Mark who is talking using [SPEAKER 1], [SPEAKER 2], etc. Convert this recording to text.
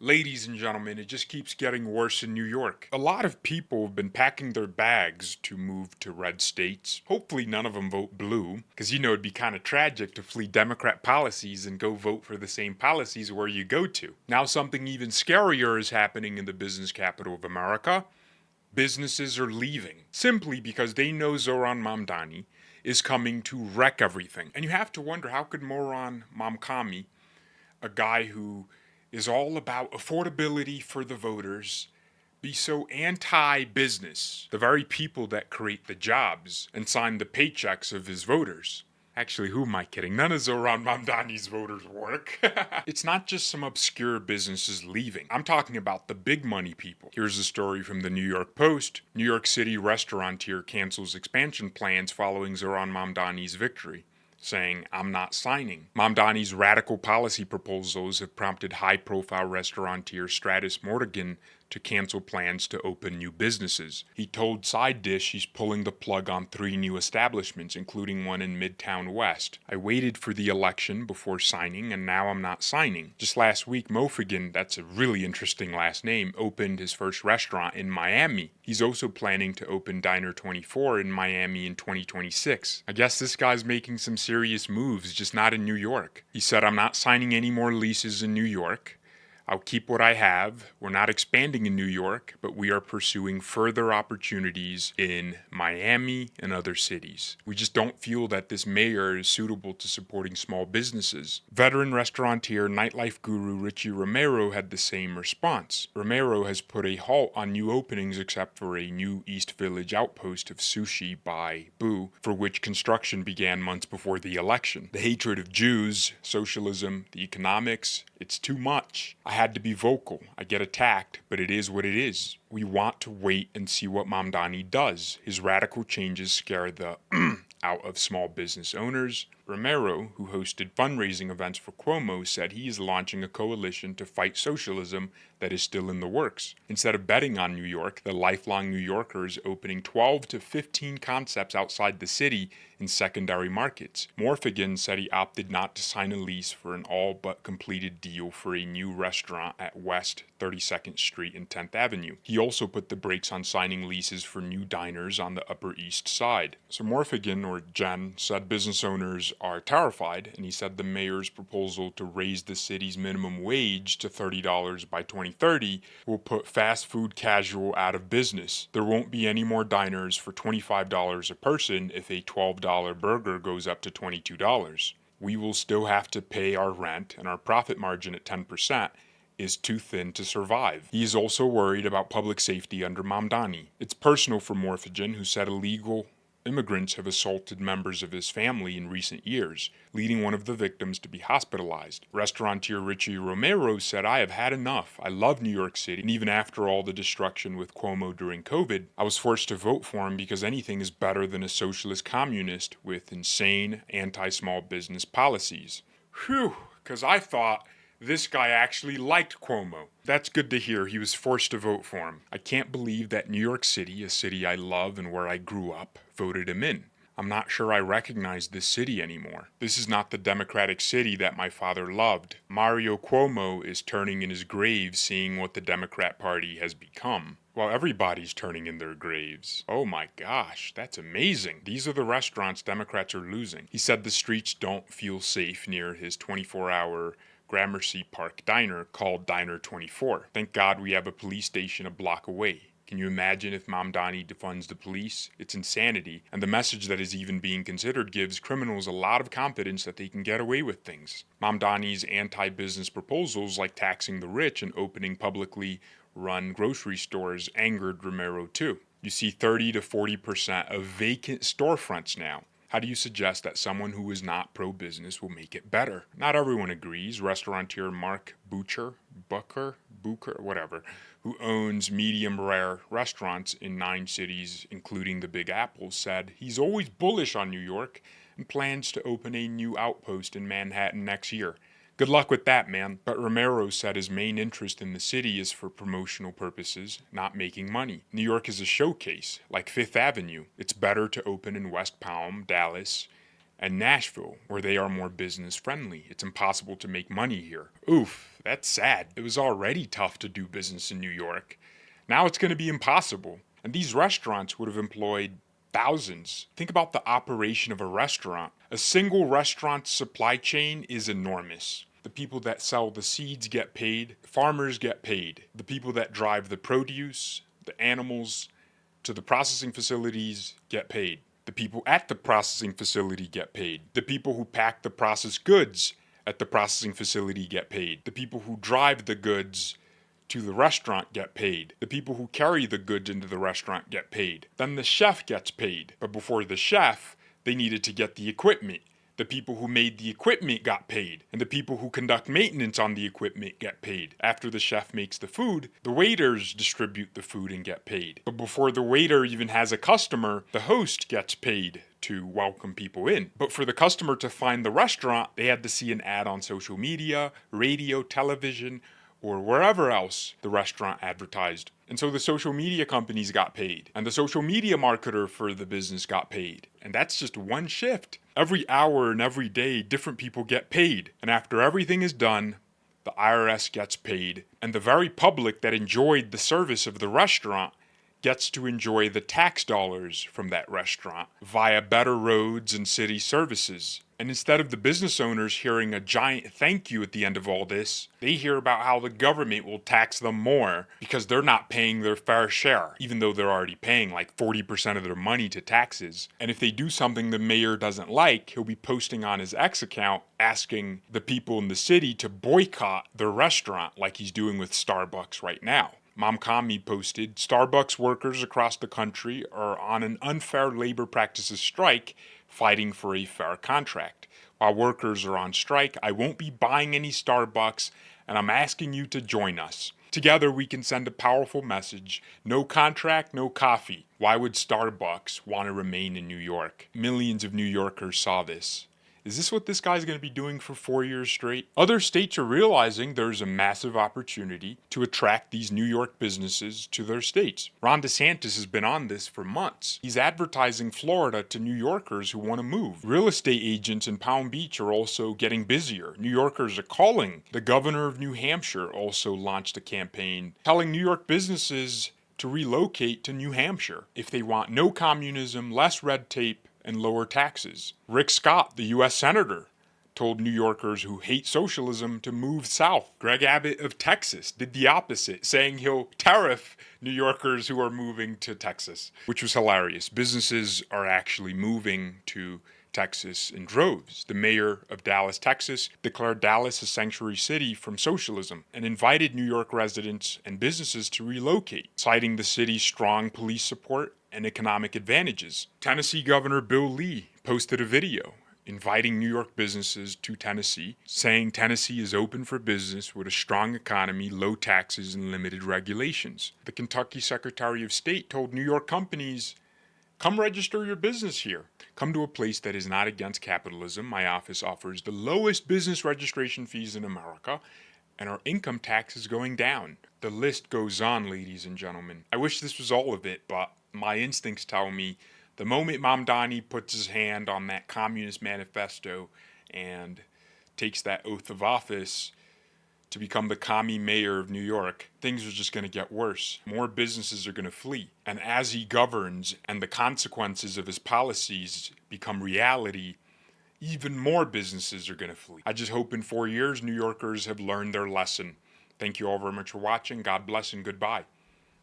[SPEAKER 1] Ladies and gentlemen, it just keeps getting worse in New York. A lot of people have been packing their bags to move to red states. Hopefully none of them vote blue, because it'd be kind of tragic to flee Democrat policies and go vote for the same policies where you go to. Now something even scarier is happening in the business capital of America. Businesses are leaving, simply because they know Zohran Mamdani is coming to wreck everything. And you have to wonder, how could Moran Mamkami, a guy who is all about affordability for the voters, be so anti-business, the very people that create the jobs and sign the paychecks of his voters? Actually, who am I kidding? None of Zohran Mamdani's voters work. It's not just some obscure businesses leaving. I'm talking about the big money people. Here's a story from the New York Post. New York City restaurateur cancels expansion plans following Zohran Mamdani's victory, saying, "I'm not signing." Mamdani's radical policy proposals have prompted high-profile restaurateur Stratus Morgan to cancel plans to open new businesses. He told Side Dish he's pulling the plug on 3 new establishments, including one in Midtown West. "I waited for the election before signing, and now I'm not signing." Just last week, Mofigan, that's a really interesting last name, opened his first restaurant in Miami. He's also planning to open Diner 24 in Miami in 2026. I guess this guy's making some serious moves, just not in New York. He said, "I'm not signing any more leases in New York. I'll keep what I have. We're not expanding in New York, but we are pursuing further opportunities in Miami and other cities. We just don't feel that this mayor is suitable to supporting small businesses." Veteran restaurateur, nightlife guru Richie Romero had the same response. Romero has put a halt on new openings except for a new East Village outpost of sushi by Boo, for which construction began months before the election. The hatred of Jews, socialism, the economics, it's too much. I had to be vocal. I get attacked, but it is what it is. We want to wait and see what Mamdani does. His radical changes scare the out of small business owners. Romero, who hosted fundraising events for Cuomo, said he is launching a coalition to fight socialism that is still in the works. Instead of betting on New York, the lifelong New Yorker is opening 12 to 15 concepts outside the city in secondary markets. Morfigan said he opted not to sign a lease for an all-but completed deal for a new restaurant at West 32nd Street and 10th Avenue. He also put the brakes on signing leases for new diners on the Upper East Side. So Morfigan, or Jen, said business owners are terrified, and he said the mayor's proposal to raise the city's minimum wage to $30 by 2030 will put fast food casual out of business. There won't be any more diners for $25 a person if a $12 burger goes up to $22. We will still have to pay our rent, and our profit margin at 10% is too thin to survive. He is also worried about public safety under Mamdani. It's personal for Morfigan, who said illegal immigrants have assaulted members of his family in recent years, leading one of the victims to be hospitalized. Restaurateur Richie Romero said, "I have had enough. I love New York City, and even after all the destruction with Cuomo during COVID, I was forced to vote for him because anything is better than a socialist communist with insane anti-small business policies." Whew, because I thought this guy actually liked Cuomo. That's good to hear. He was forced to vote for him. I can't believe that New York City, a city I love and where I grew up, voted him in. I'm not sure I recognize this city anymore. This is not the democratic city that my father loved. Mario Cuomo is turning in his grave seeing what the Democrat Party has become. Well, everybody's turning in their graves. Oh my gosh, that's amazing. These are the restaurants Democrats are losing. He said the streets don't feel safe near his 24-hour Gramercy Park diner called Diner 24. Thank God we have a police station a block away. Can you imagine if Mamdani defunds the police? It's insanity, and the message that is even being considered gives criminals a lot of confidence that they can get away with things. Mamdani's anti-business proposals, like taxing the rich and opening publicly run grocery stores, angered Romero too. You see 30 to 40% of vacant storefronts now. How do you suggest that someone who is not pro-business will make it better? Not everyone agrees. Restaurateur Mark Booker, whatever, who owns medium rare restaurants in 9 cities, including the Big Apple, said he's always bullish on New York and plans to open a new outpost in Manhattan next year. Good luck with that, man. But Romero said his main interest in the city is for promotional purposes, not making money. New York is a showcase, like Fifth Avenue. It's better to open in West Palm, Dallas, and Nashville, where they are more business friendly. It's impossible to make money here. Oof, That's sad. It was already tough to do business in New York. Now it's going to be impossible. And these restaurants would have employed thousands. Think about the operation of a restaurant. A single restaurant's supply chain is enormous. The people that sell the seeds get paid, farmers get paid. The people that drive the produce, the animals to the processing facilities get paid. The people at the processing facility get paid. The people who pack the processed goods at the processing facility get paid. The people who drive the goods to the restaurant get paid. The people who carry the goods into the restaurant get paid. Then the chef gets paid. But before the chef, they needed to get the equipment. The people who made the equipment got paid, and the people who conduct maintenance on the equipment get paid. After the chef makes the food, the waiters distribute the food and get paid. But before the waiter even has a customer, the host gets paid to welcome people in. But for the customer to find the restaurant, they had to see an ad on social media, radio, television, or wherever else the restaurant advertised. And so the social media companies got paid, and the social media marketer for the business got paid. And that's just one shift. Every hour and every day, different people get paid. And after everything is done, the IRS gets paid. And the very public that enjoyed the service of the restaurant gets to enjoy the tax dollars from that restaurant via better roads and city services. And instead of the business owners hearing a giant thank you at the end of all this, they hear about how the government will tax them more because they're not paying their fair share, even though they're already paying like 40% of their money to taxes. And if they do something the mayor doesn't like, he'll be posting on his X account asking the people in the city to boycott their restaurant like he's doing with Starbucks right now. Mamdani posted, Starbucks workers across the country are on an unfair labor practices strike fighting for a fair contract. While workers are on strike, I won't be buying any Starbucks, and I'm asking you to join us. Together we can send a powerful message. No contract, no coffee. Why would Starbucks want to remain in New York? Millions of New Yorkers saw this. Is this what this guy's going to be doing for 4 years straight? Other states are realizing there's a massive opportunity to attract these New York businesses to their states. Ron DeSantis has been on this for months. He's advertising Florida to New Yorkers who want to move. Real estate agents in Palm Beach are also getting busier. New Yorkers are calling. The governor of New Hampshire also launched a campaign telling New York businesses to relocate to New Hampshire if they want no communism, less red tape, and lower taxes. Rick Scott, the U.S. Senator, told New Yorkers who hate socialism to move south. Greg Abbott of Texas did the opposite, saying he'll tariff New Yorkers who are moving to Texas, which was hilarious. Businesses are actually moving to Texas in droves. The mayor of Dallas, Texas, declared Dallas a sanctuary city from socialism and invited New York residents and businesses to relocate, citing the city's strong police support and economic advantages. Tennessee Governor Bill Lee posted a video inviting New York businesses to Tennessee, saying Tennessee is open for business with a strong economy, low taxes, and limited regulations. The Kentucky Secretary of State told New York companies, come register your business here. Come to a place that is not against capitalism. My office offers the lowest business registration fees in America, and our income tax is going down. The list goes on, ladies and gentlemen. I wish this was all of it, but my instincts tell me the moment Mamdani puts his hand on that communist manifesto and takes that oath of office to become the commie mayor of New York, things are just going to get worse. More businesses are going to flee. And as he governs and the consequences of his policies become reality, even more businesses are going to flee. I just hope in 4 years New Yorkers have learned their lesson. Thank you all very much for watching. God bless and goodbye.